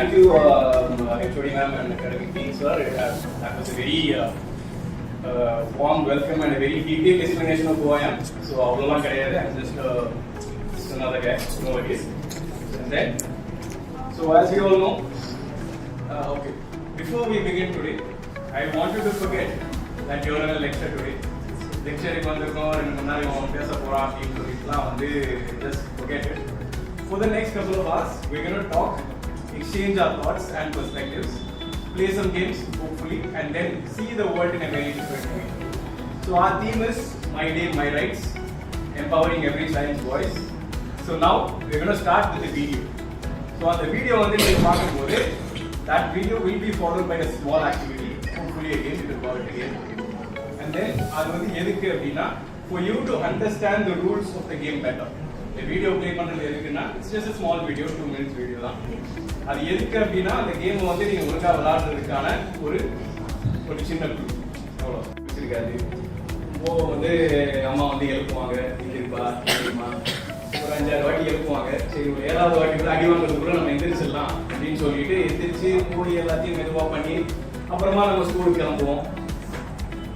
thank you, HOD ma'am and academic team, sir. That was a very warm welcome and a very detailed explanation of who I am. So, I'm just another guy, no worries. And then, so as you all know, okay, before we begin today, I want you to forget that you are in a lecture today. Lecture just forget it. For the next couple of hours, we're going to talk, exchange our thoughts and perspectives, play some games, hopefully, and then see the world in a very different way. So our theme is My Day, My Rights, empowering every child's voice. So now we're going to start with the video. So on the video, that video will be followed by a small activity, hopefully again, it will call it again. And then for you to understand the rules of the game better. The video play it's just a small video, 2 minutes video. The game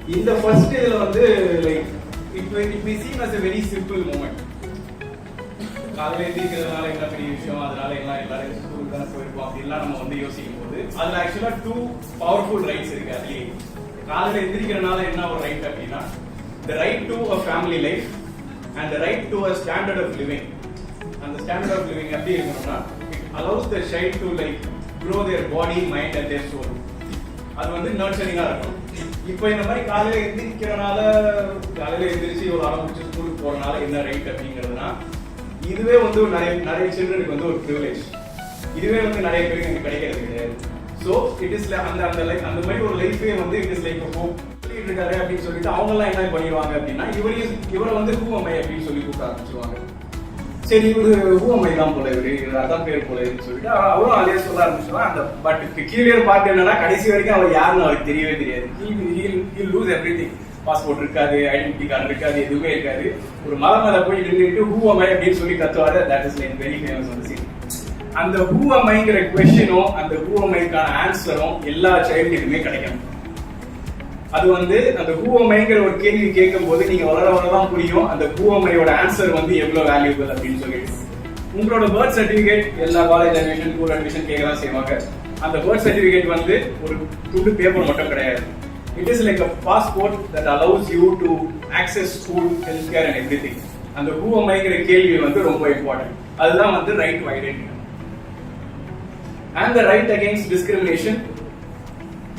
in the first day, like it may seem as a very simple moment. Actually, two powerful rights. The right to a family life and the right to a standard of living. And the standard of living, it allows the child to grow their body, mind and their soul. That's nurturing. இப்போ இந்த மாதிரி காலையில எந்திரிக்கிறனால காலையில எந்திரிச்சு ஒரு ஆரம்பிச்சு ஸ்கூலுக்கு போறனால என்ன ரைட் அப்படிங்கிறதுனா இதுவே நிறைய சில்ட்ரனுக்கு ஒரு ப்ரிவிலேஜ். இதுவே நிறைய பேருக்கு எனக்கு கிடைக்கிறது கிடையாது. ஸோ இட் இஸ் அந்த மாதிரி ஒரு லைஃபே இட் இஸ் லைக் ஹோப் இருக்காரு அப்படின்னு சொல்லிட்டு அவங்க எல்லாம் என்ன பண்ணிடுவாங்க அப்படின்னா இவரை ஹூ அம் ஐ அப்படின்னு சொல்லி கூப்பிட ஆரம்பிச்சிருவாங்க. சரி இவரு ஹூ அம் ஐ தான் போல இவரு அதான் பேர் போல சொல்லிட்டு அவரும் அதே சொல்ல ஆரம்பிச்சிருவாங்க. அந்த பட் கிளியர் பார்ட் என்னன்னா கடைசி வரைக்கும் அவர் யாருன்னு அவருக்கு தெரியவே தெரியாது. Lose everything. பாஸ்போர்ட் இருக்காது, ஐடென்டிட்டி கார்டு இருக்காது, எதுவுமே இருக்காது. ஒரு மலை மேல போய் நின்றுட்டு ஹூ அம் ஐ அப்படின்னு சொல்லி கத்துவாரு. That is like very famous on the scene. அந்த ஹூ அம் ஐங்கிற क्वेश्चனும் அந்த ஹூ அம் ஐக்கான ஆன்சரும் எல்லா சைல்டுக்குமே கிடைக்கும். அது அந்த ஹூ அம் ஐங்கிற ஒரு கேள்வி கேட்கும்போது நீங்க வளரதான் புரியும் அந்த ஹூ அம் ஐயோட ஆன்சர் எவ்வளவு வேல்யூபிள் அப்படின்னு சொல்லிட்டு. உங்களோட பர்த் சர்டிபிகேட் எல்லா காலேஜ் அட்மிஷன், ஸ்கூல் அட்மிஷன் கேட்கலாம் செய்வாங்க. அந்த பர்த் சர்டிபிகேட் ஒரு துண்டு பேப்பர் மட்டும் கிடையாது. It is like a passport that allows you to access school, healthcare and everything. And the who am I ங்கிற கேள்வி ரொம்ப important. அதுதான் right to identity. And the right against discrimination,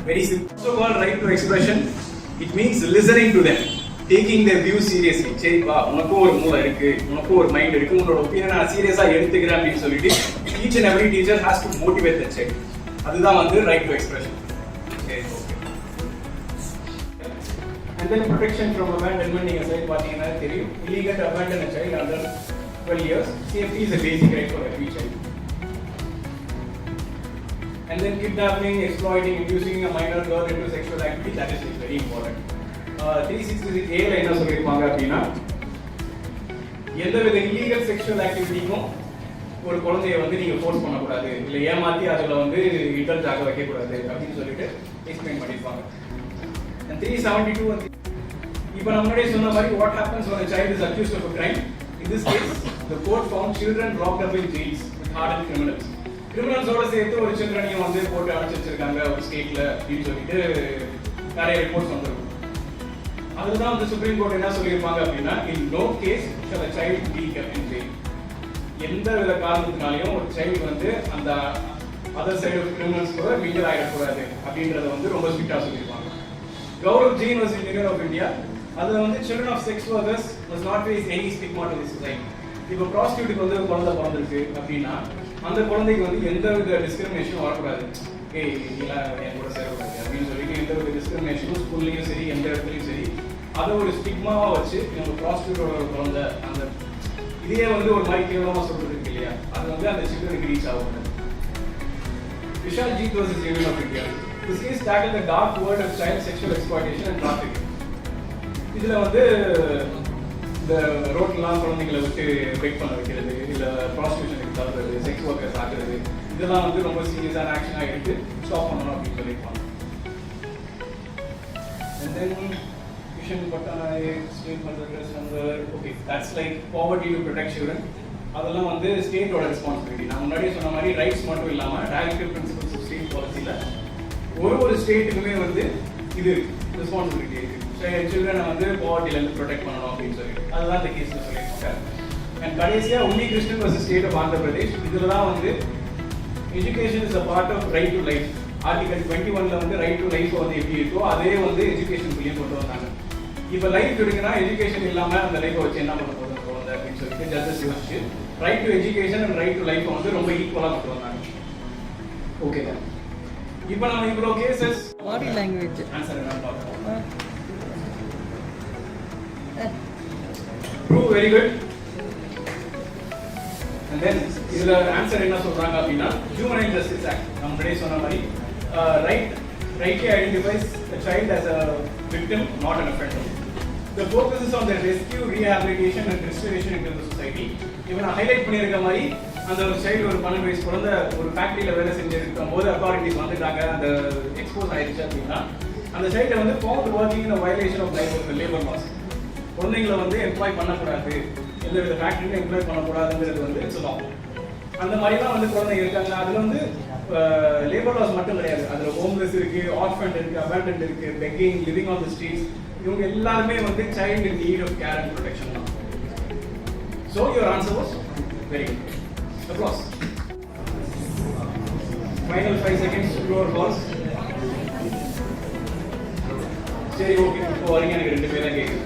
very simple. Also called right to expression. It means listening to them, taking their views seriously. சரிப்பா உனக்கும் ஒரு மூளை இருக்கு, உனக்கும் ஒரு மைண்ட் இருக்கு, உன்னோட ஒப்பீனியனை நான் சீரியஸா எடுத்துக்கிறேன் அப்படின்னு சொல்லிட்டு each and every teacher has to motivate the child. அதுதான் right to expression. Okay. And then protection from abandonment. நீங்க சைடு பாத்தீங்கன்னா தெரியும். Illegal to abandon a child under 12 years. Safety is a basic right for every child. And then kidnapping, exploiting, inducing a minor girl into sexual activity, that is very important. 366A ல என்ன சொல்லிருப்பாங்க அப்படின்னா எந்தவித illegal sexual ஆக்டிவிட்டிக்கும் ஒரு குழந்தைய நீங்க force பண்ணக்கூடாது, இல்ல ஏமாத்தி அதுல இன்டர்ஜ் ஆக வைக்க கூடாது அப்படின்னு சொல்லிட்டு எக்ஸ்பிளைன் பண்ணிருப்பாங்க. And 372 இப்போ நம்ம முன்னாடியே சொன்ன மாதிரி what happens when a child is accused of a crime? In this case, the court found children locked up in jails with hardened criminals. கிரிமினல்ஸோட சேர்த்து ஒரு சில்ட்ரனையும் போட்டு அடைச்சு வச்சிருக்காங்க ஒரு ஸ்டேட்ல அப்படின்னு சொல்லிட்டு நிறைய ரிப்போர்ட்ஸ் வந்திருக்கும். அதுதான் சுப்ரீம் கோர்ட் என்ன சொல்லியிருப்பாங்க அப்படின்னா in no case shall a child be kept in jail. எந்த வித காரணத்தினாலையும் ஒரு சைல்டு அந்த அதர் சைடு ஆஃப் கிரிமினல்ஸ் கூட மிங்கிள் ஆகிடக்கூடாது அப்படின்றத ரொம்ப ஸ்ட்ரிக்டா சொல்லியிருப்பாங்க. Gaurav Jain was the Union of India. அது children of sex workers must not face any stigma to the society. இப்போ prostitute குழந்தை பிறந்திருக்கு அப்படின்னா அந்த குழந்தைக்கு எந்த வித டிஸ்கிரிமினேஷனும் வரக்கூடாது. ஏய் நீலாம் என் கூட சேரக்கூடாது அப்படின்னு சொல்லிட்டு எந்த வித டிஸ்கிரிமினேஷனும் ஸ்கூல்லையும் சரி எந்த இடத்துலையும் சரி அதை ஒரு ஸ்டிக்மாவா வச்சு நம்ம ப்ராஸ்டியூட்டோட குழந்தை அந்த இதே ஒரு மாதிரி கேவலமா சொல்றது இருக்கு இல்லையா, அது அந்த சில்ட்ரனுக்கு ரீச் ஆகக்கூடாது. விஷால் ஜீத் was the Union of India. This case tackled the dark world of child sexual exploitation and trafficking. இதுல இந்த ரோட்லாம் குழந்தைகளை விட்டு பெக் பண்ண வைக்கிறது, இல்ல ப்ராஸ்டியூஷனுக்கு தள்ளுறது, செக்ஸ் ஒர்க்கர்ஸ் ஆக்குறது, இதெல்லாம் வந்து ரொம்ப சீரியஸான ஆக்ஷனாக எடுத்து ஸ்டாப் பண்ணணும் அப்படின்னு சொல்லியிருப்பாங்க. And then Kishan Bhattanagar, state motherless hunger, okay, that's like poverty to protect children. அதெல்லாம் வந்து ஸ்டேட்டோட ரெஸ்பான்சிபிலிட்டி. நான் முன்னாடியே சொன்ன மாதிரி ரைட்ஸ் மட்டும் இல்லாமல் டைரக்டிவ் பிரின்சிபல்ஸ் ஆஃப் ஸ்டேட் பாலிசியில் ஒரு ஸ்டேட்டுக்குமே வந்து இது ரெஸ்பான்சிபிலிட்டி இருக்குது. சில்ட்ரனை வந்து பாவர்ட்டிலேருந்து ப்ரொடெக்ட் பண்ணணும் அப்படின்னு சொல்லிட்டு அதுதான் இந்த கேஸில் சொல்லியிருக்காங்க. அண்ட் கடைசியாக Unni Krishnan versus state of Andhra Pradesh. இதில் தான் வந்து education is a part of right to life. Article 21 வந்து ரைட் டு லைஃப் வந்து எப்படி இருக்கோ அதே வந்து எஜுகேஷனுக்குள்ளேயும் கொண்டு வந்தாங்க. இப்போ லைஃப் இருக்குன்னா எஜுகேஷன் இல்லாமல் அந்த லைஃபை வச்சு என்ன பண்ண போதும் குழந்தை அப்படின்னு சொல்லிட்டு ஜட்ஜஸ் யோசிச்சு right to education and right to life வந்து ரொம்ப ஈக்குவலாக கொண்டு வந்தாங்க. ஓகே தான். இப்போ நம்ம இவ்வளோ கேசஸ் பாடி லாங்குவேஜ் ஆன்சர் என்ன பார்ப்போம். Prove very good. And then இதுல ஆன்சர் என்ன சொல்றாங்க அப்படின்னா ஹியூமன் ஜஸ்டிஸ் ஆக்ட் நம்ம முன்னாடியே சொன்ன மாதிரி rightly identifies the child as a victim, not an offender. The focus is on the rescue, rehabilitation and restoration into the society. இவன் highlight பண்ணியிருக்க மாதிரி அந்த ஒரு சைல்டு ஒரு 12 வயசு குழந்தை ஒரு ஃபேக்டரியில் வேலை செஞ்சிருக்கும் போது அத்தாரிட்டிஸ் வந்துட்டாங்க, அந்த எக்ஸ்போஸ் ஆயிடுச்சு அப்படின்னா அந்த சைல்டை வந்து found working in violation of labour laws. குழந்தைங்களை வந்து எம்ப்ளாய் பண்ணக்கூடாது, எந்த வித ஃபேக்டரியும் எம்ப்ளாய் பண்ணக்கூடாதுங்கிறது வந்து சொல்லுவோம். அந்த மாதிரிலாம் வந்து குழந்தைங்க இருக்காங்க. அதில் வந்து லேபர் லாஸ் மட்டும் கிடையாது, அதில் ஹோம்லெஸ் இருக்கு, ஆர்ஃபன் இருக்கு, அபேண்டன்ட் இருக்கு, begging, living on the streets, இவங்க எல்லாருமே வந்து child in need of care and protection தான். So your answer was very good. Applause. Final 5 seconds true or false. சரி ஓகே, இப்போ வரீங்க எனக்கு 2 பேர் தான் கேட்குது.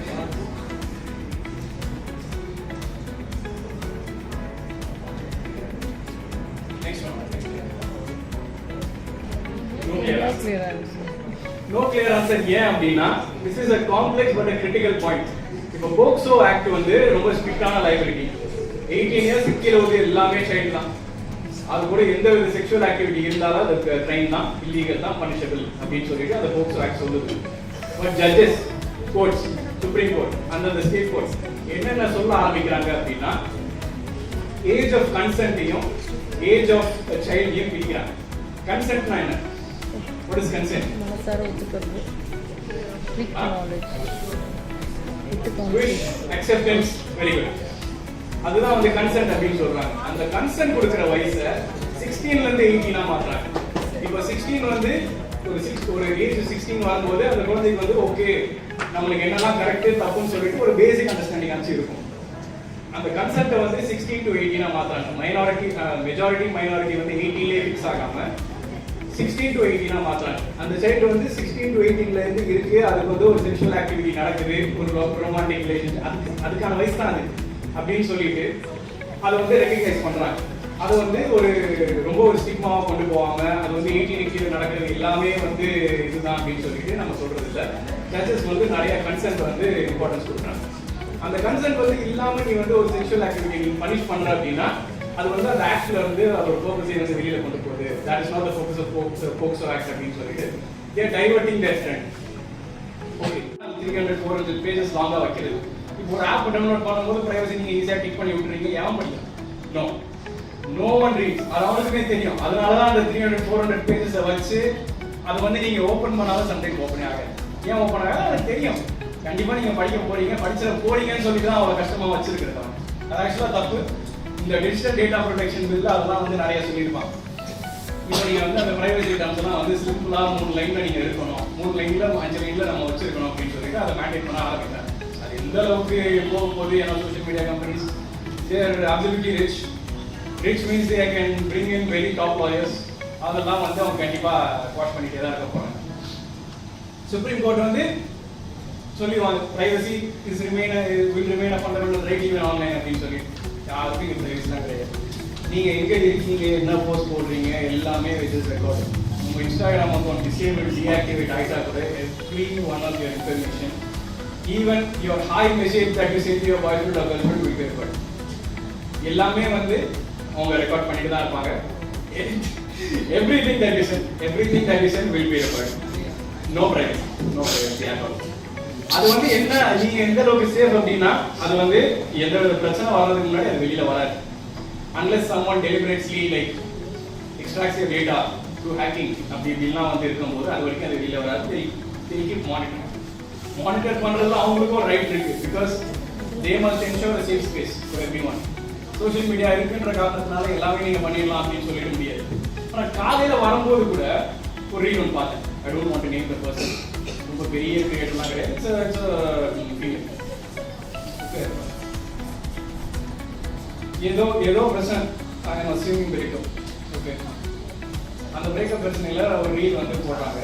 No clear answer. ஏன் அப்படின்னா this is a complex but a critical point. இப்போ போக்சோ ஆக்ட் வந்து ரொம்ப ஸ்ட்ரிக்டான லைபிலிட்டி. 18 இயர்ஸ் கீழ உள்ள எல்லாமே சைல்ட் தான். அது கூட எந்த வித செக்ஷுவல் ஆக்டிவிட்டி இருந்தாலும் அது கிரைம் தான், இல்லீகல் தான், பனிஷபிள் அப்படின்னு சொல்லிட்டு அந்த போக்சோ ஆக்ட் சொல்லுது. But judges, courts, supreme court அந்த ஸ்டேட் கோர்ட்ஸ் என்னென்ன சொல்ல ஆரம்பிக்கிறாங்க அப்படின்னா ஏஜ் ஆஃப் கன்சென்ட்டையும் ஏஜ் ஆஃப் சைல்டையும் பிரிக்கிறாங்க. கன்சென்ட்னா என்ன? What is consent? Wish, acceptance, very good. அதுதான் வந்து கன்சென்ட் அப்படின்னு சொல்றாங்க. அந்த கன்சென்ட் கொடுக்கிற வயசை 16 ல இருந்து 18 மாத்துறாங்க. இப்போ 16 வந்து ஒரு ஏஜ் 16 வரும்போது அந்த குழந்தைக்கு வந்து ஓகே நம்மளுக்கு என்னெல்லாம் கரெக்ட் தப்புன்னு சொல்லிட்டு ஒரு பேசிக் அண்டர்ஸ்டாண்டிங் அச்சு இருக்கும். அந்த கன்சென்ட்டை வந்து 16 to 18 மாத்துறாங்க. மெஜாரிட்டி மைனாரிட்டி வந்து 18 லே ஃபிக்ஸ் ஆகாம 16 to 18 மாத்துறாங்க. அந்த சைல்டு வந்து 16 to 18 ல இருந்து இருக்கு, அதுக்கு வந்து ஒரு செக்ஷுவல் ஆக்டிவிட்டி நடக்குது, ஒரு ரொமான்டிக் ரிலேஷன், அதுக்கான வயசு தான் அது அப்படின்னு சொல்லிட்டு அதை வந்து ரெகக்னைஸ் பண்றாங்க. அது வந்து ஒரு ரொம்ப ஒரு ஸ்டிக்மாவா கொண்டு போவாங்க. அது வந்து 18 கீழே நடக்கிறது எல்லாமே வந்து இதுதான் அப்படின்னு சொல்லிட்டு நம்ம சொல்றது இல்லை. ஜட்ஜஸ் வந்து நிறைய கன்சென்ட் வந்து இம்பார்ட்டன்ஸ் கொடுக்குறாங்க. அந்த கன்சென்ட் வந்து இல்லாம நீ வந்து ஒரு செக்ஷுவல் ஆக்டிவிட்டி நீ பனிஷ் பண்ற அப்படின்னா அது வந்து அந்த ஆக்ட்ல வந்து அதோட ஃபோக்கஸை வந்து வெளியில கொண்டு போகுது. That is not the focus of POCSO act அப்படின்னு சொல்லிட்டு they are diverting their strength. Okay, 300 400 pages லாங்கா வைக்கிறது. இப்போ ஒரு ஆப் டவுன்லோட் பண்ணும்போது பிரைவசி நீங்க ஈஸியா டிக் பண்ணி விட்டுறீங்க. ஏன் பண்ணல? No one reads. அது அவனுக்குமே தெரியும். அதனால தான் அந்த 300 400 பேஜஸை வச்சு அது வந்து நீங்க ஓபன் பண்ணாலும் சம்டைம் ஓபன் ஆகாது. ஏன் ஓபன் ஆகாது? அது தெரியும். கண்டிப்பா நீங்க படிக்க போறீங்க, படிச்சிட போறீங்கன்னு சொல்லிட்டு தான் அவ்வளவு கஷ்டமா வச்சிருக்கிறது. அது ஆக்சுவலா தப்பு. இந்த டிஜிட்டல் டேட்டா ப்ரொடெக்ஷன் பில் அதெல்லாம் வந்து நிறைய சொல்லியிருப்பாங்க. இப்போ நீங்க வந்து அந்த பிரைவசி டர்ம்ஸ் எல்லாம் வந்து சிம்பிளா 3 லைன்ல நீங்க இருக்கணும், 3 லைன்ல 5 லைன்ல நம்ம வச்சிருக்கணும் அப்படின்னு சொல்லிட்டு அதை மேண்டேட் பண்ண ஆரம்பிக்கிறாங்க. அது எந்த அளவுக்கு போக போது ஏன்னா social media companies they're absolutely rich means they can bring in very top lawyers. அதெல்லாம் வந்து அவங்க கண்டிப்பா வாட்ச் பண்ணிட்டே தான் இருக்க போறாங்க. சுப்ரீம் கோர்ட் வந்து சொல்லிடுவாங்க privacy will remain a fundamental right even online அப்படின்னு சொல்லி. யாருக்கும் இந்த பிரைவசிலாம் கிடையாது. நீங்க எங்க இருக்கீங்க, என்ன போஸ்ட் போடுறீங்க எல்லாமே விச் இஸ் ரெக்கார்ட். உங்க இன்ஸ்டாகிராம் அக்கௌண்ட் டிசேபிள் டீஆக்டிவேட் ஆயிட்டா கூட every one of your information, even your hi message that you sent your boyfriend or girlfriend will be record. எல்லாமே வந்து அவங்க ரெக்கார்ட் பண்ணிட்டு தான் இருப்பாங்க. everything that you send will be recorded. No privacy at all. அது வந்து என்ன நீங்க எந்த அளவுக்கு சேஃப் அப்படின்னா அது வந்து எந்த பிரச்சனை வர்றதுக்கு முன்னாடி அது வெளியில வராது. Unless someone deliberately like extracts your data through hacking அப்படி இப்படிலாம் வந்து இருக்கும்போது அது வரைக்கும் அது வெளியில் வராது. they keep monitor பண்ணுறதுல அவங்களுக்கும் ஒரு ரைட் இருக்கு. Because they must ensure a safe space for everyone. Social media இருக்குன்ற காரணத்தினால எல்லாமே நீங்கள் பண்ணிடலாம் அப்படின்னு சொல்லிட முடியாது. ஆனால் காலையில் வரும்போது கூட ஒரு ரீல் ஒன்று பார்த்தேன். I don't want to name the person. ரொம்ப பெரிய கிரியேட்டர்லாம் கிடையாது. ஏதோ பிரச்சனை ஸ்விம்மிங் பிரேக்கப். ஓகே, அந்த பிரேக்கப் பிரச்சனையில் ஒரு ரீல் வந்து போடுறாங்க.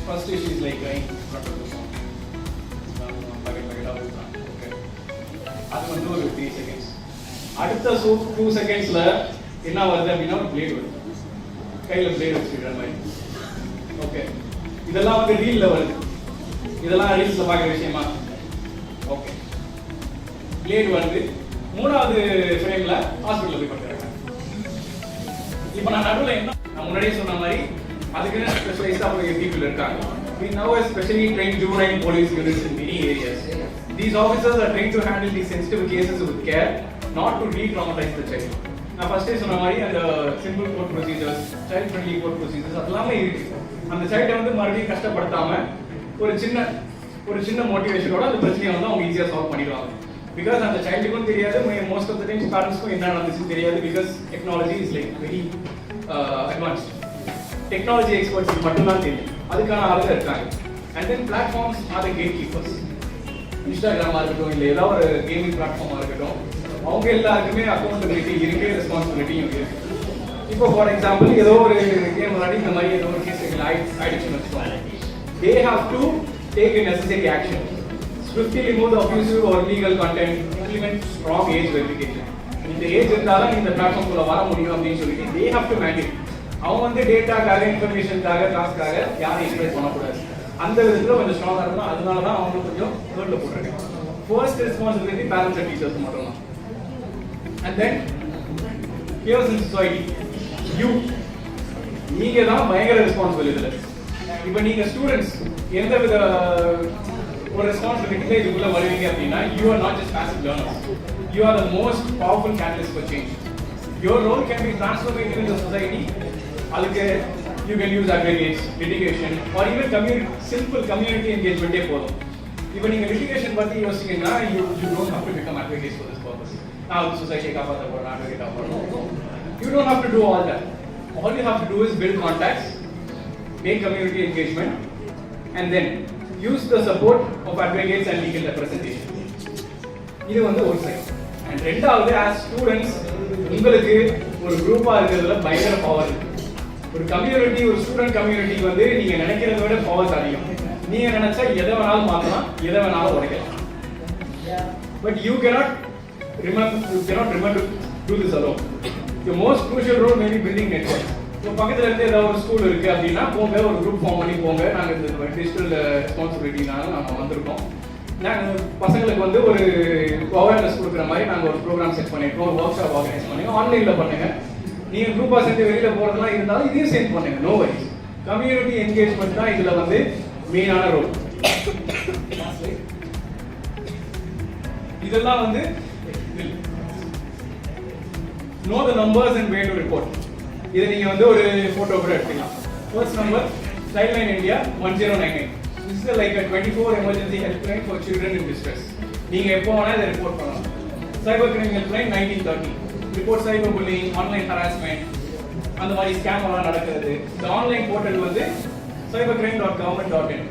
First she is like crying பக்கெட்டாக ஊற்றுறாங்க. ஓகே, அது வந்து ஒரு 3 செகண்ட்ஸ். அடுத்த 2 செகண்ட்ஸில் என்ன வருது அப்படின்னா ஒரு பிளேட் வருது. கையில் பிளேட் வச்சுக்கிற மாதிரி. ஓகே, இதெல்லாம் வந்து ரீலில் வருது. இதெல்லாம் ரீல்ஸில் பார்க்குற விஷயமா? ஓகே, பிளேட் வருது. 3வது ஃப்ரேமில் ஹாஸ்பிட்டலில் போய் பார்க்குறாங்க. இப்போ நான் நடுவில் என்ன நான் முன்னாடியே சொன்ன மாதிரி அதுக்குன்னு ஸ்பெஷலைஸ்டாக பீப்புள் இருக்காங்க. We now have specially trained juvenile police units in many areas. These officers are trained to handle these sensitive cases with care, not to re-traumatize the child. நான் ஃபர்ஸ்டே சொன்ன மாதிரி அந்த simple court procedures, child friendly court procedures அதெல்லாமே இருக்கு. அந்த சைல்டை வந்து மறுபடியும் கஷ்டப்படுத்தாம ஒரு சின்ன மோட்டிவேஷனோட அந்த பிரச்சனையை வந்து அவங்க ஈஸியாக சால்வ் பண்ணிடுவாங்க. பிகாஸ் அந்த சைல்டுக்கும் தெரியாது, மோஸ்ட் ஆஃப் த டைம்ஸ் பேரண்ட்ஸ்க்கும் என்ன நடந்துச்சுன்னு தெரியாது. Because technology is like very advanced. Technology experts மட்டும்தான் தெரியும். அதுக்கான ஆளுங்க இருக்காங்க. And then platforms are the gatekeepers. இன்ஸ்டாகிராமாக இருக்கட்டும், இல்லை ஏதாவது ஒரு கேமிங் பிளாட்ஃபார்மாக இருக்கட்டும், அவங்க எல்லாருக்குமே அக்கௌண்டபிலிட்டி இருக்கு, ரெஸ்பான்சிபிலிட்டியும் இருக்கு. இப்போ ஃபார் எக்ஸாம்பிள் ஏதோ ஒரு கேம் விளையாடி இந்த மாதிரி ஏதோ ஒரு கேஸ் ஆயிடுச்சுன்னு வச்சுக்கோங்க. They have to take a necessary action. Swiftly remove the abusive or illegal content, implement strong age verification. இந்த ஏஜ் இருந்தாலும் இந்த பிளாட்ஃபார்ம்குள்ள வர முடியும் அப்படின்னு சொல்லிட்டு they have to mandate. அவங்க வந்து டேட்டாக்காக, இன்ஃபர்மேஷனுக்காக, காசுக்காக யாரையும் எக்ஸ்பிரஸ் பண்ணக்கூடாது. அந்த விதத்தில் கொஞ்சம் ஸ்ட்ராங்காக இருக்கணும். அதனால தான் அவங்க கொஞ்சம் வேர்ல்டில் போட்டிருக்காங்க. First responsibility parents and teachers மட்டும் தான். And then peers in society, நீங்கள் தான் பயங்கர ரெஸ்பான்சிபிள் இதில். இப்போ நீங்கள் ஸ்டூடெண்ட்ஸ் எந்த வித ஒரு ரெஸ்பான்சிபிலிட்டியில் இதுக்குள்ளே வருவீங்க அப்படின்னா you are not just passive learners. You are the most powerful catalyst for change. Your role can be transformative in the society. அதுக்கு you can use advocates, litigation or even simple community engagement போதும். இப்போ நீங்கள் litigation பற்றி யோசிச்சீங்கன்னா you don't have to become advocates for this purpose. நான் ஒரு சொசைட்டியை காப்பாற்ற போகிறேன், advocate போகிறேன். You don't have to do all that. All you have to do is build contacts, make community engagement and then use the support of advocates and legal representation. இது வந்து ஒரு side. And ரெண்டாவது as students உங்களுக்கு ஒரு குரூப்பாக இருக்கிறதுல பயங்கர power இருக்கு. ஒரு கம்யூனிட்டி, ஒரு ஸ்டூடெண்ட் கம்யூனிட்டி வந்து நீங்க நினைக்கிறத விட பவர்ஸ் அதிகம். நீங்க நினைச்சா எதை வேணாலும் மாற்றலாம், எதை வேணாலும் உடைக்கலாம். But you cannot remember to do this alone. The most crucial role may be building networks. இப்போ பக்கத்தில் இருந்து ஏதாவது ஒரு ஸ்கூல் இருக்குது அப்படின்னா போங்க, ஒரு குரூப் ஃபார்ம் பண்ணி போங்க. நாங்கள் இந்த டிஜிட்டல் ரெஸ்பான்சிபிலிட்டினால நாங்கள் வந்திருக்கோம். நாங்கள் பசங்களுக்கு வந்து ஒரு அவேர்னஸ் கொடுக்குற மாதிரி நாங்கள் ஒரு ப்ரோக்ராம் செட் பண்ணியிருக்கோம், ஒரு ஒர்க் ஷாப் ஆர்கனைஸ் பண்ணுங்க. ஆன்லைனில் பண்ணுங்க. நீங்கள் குரூப்பாக சேர்ந்து வெளியில் போகிறதுலாம் இருந்தாலும் இதையும் சேர்ந்து பண்ணுங்க. No worries. கம்யூனிட்டி என்கேஜ்மெண்ட் தான் இதில் வந்து மெயினான ரோல். இதெல்லாம் வந்து know the numbers and where to report. இதை நீங்கள் வந்து ஒரு ஃபோட்டோ கூட எடுத்துக்கலாம். First number Childline India 1099. This is like a 24 emergency helpline for children in distress. நீங்கள் எப்போ வேணால் இதை ரிப்போர்ட் பண்ணலாம். Cyber crime helpline 1930. Report cyber bullying, online harassment, அந்த மாதிரி ஸ்கேம் எல்லாம் நடக்கிறது. இந்த ஆன்லைன் போர்ட்டல் வந்து cybercrime.government.in.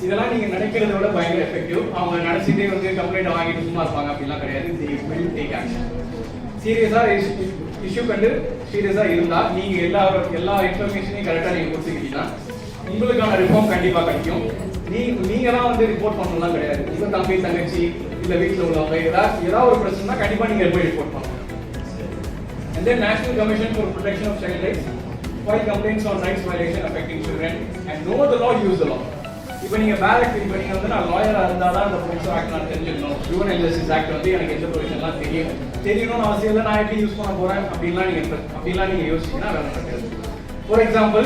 இதெல்லாம் நீங்கள் நினைக்கிறத விட பயங்கர எஃபெக்டிவ். அவங்க நினச்சிட்டே வந்து கம்ப்ளைண்ட் வாங்கிட்டு சும்மா இருப்பாங்க அப்படிலாம் கிடையாது. they will take action. சீரியஸாக இஷ்யூ கண்டு சீரியஸாக இருந்தால் நீங்கள் எல்லா இன்ஃபர்மேஷனையும் கரெக்டாக நீங்கள் கொடுத்துக்கிட்டீங்கன்னா உங்களுக்கான ரிஃபார்ம் கண்டிப்பாக கிடைக்கும். நீங்கள் தான் வந்து ரிப்போர்ட் பண்ணணும்லாம் கிடையாது. உங்கள் தம்பி, தங்கச்சி, இல்லை வீட்டில் உள்ளவங்க ஏதாவது ஒரு பிரச்சனைனா கண்டிப்பாக நீங்கள் போய் ரிப்போர்ட் பண்ணணும். And then National Commission for Protection of Child Rights file complaints on rights violation affecting children and know the law, use the law. இப்போ நீங்கள் பேரக்ட் இப்போ நீங்கள் வந்து நான் லாயராக இருந்தால் தான் இந்த ப்ரொவிஷன் ஆக்ட் நான் தெரிஞ்சுக்கணும். ஜுவனைல் ஜஸ்டிஸ் ஆக்ட் வந்து எனக்கு எந்த ப்ரொவிஷன்லாம் தெரியணும்னு அவசியம் இல்லை. நான் எப்படி யூஸ் பண்ண போகிறேன் அப்படின்லாம் நீங்கள் யோசிச்சிங்கன்னா வேலை நடக்காது. ஃபார் எக்ஸாம்பிள்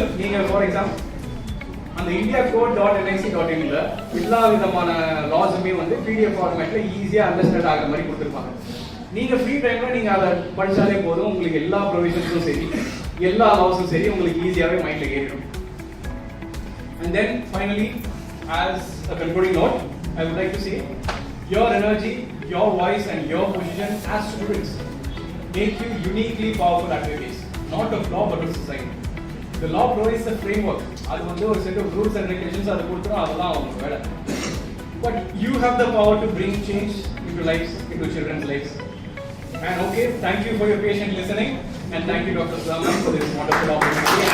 அந்த india.code.nic.in எல்லா விதமான லாஸுமே வந்து PDF ஃபார்மேட்டில் ஈஸியாக அண்டர்ஸ்டாண்ட் ஆகிற மாதிரி கொடுத்துருப்பாங்க. நீங்கள் ஃப்ரீ டைமில் நீங்கள் அதை படித்தாலே போதும். உங்களுக்கு எல்லா ப்ரொவிஷன்ஸும் சரி, எல்லா லாஸும் சரி உங்களுக்கு ஈஸியாகவே மைண்டில் ஏறிடும். And then finally, as a concluding note, I would like to say your energy, your voice and your position as students make you uniquely powerful activities, not of law but of society. The law provides the framework. அது வந்து ஒரு set of rules and regulations அது கொடுத்துரும், அதெல்லாம் அவங்க வேலை. But you have the power to bring change into lives, into children's lives. And okay, thank you for your patient listening and thank you Dr. Zaman for this wonderful opportunity.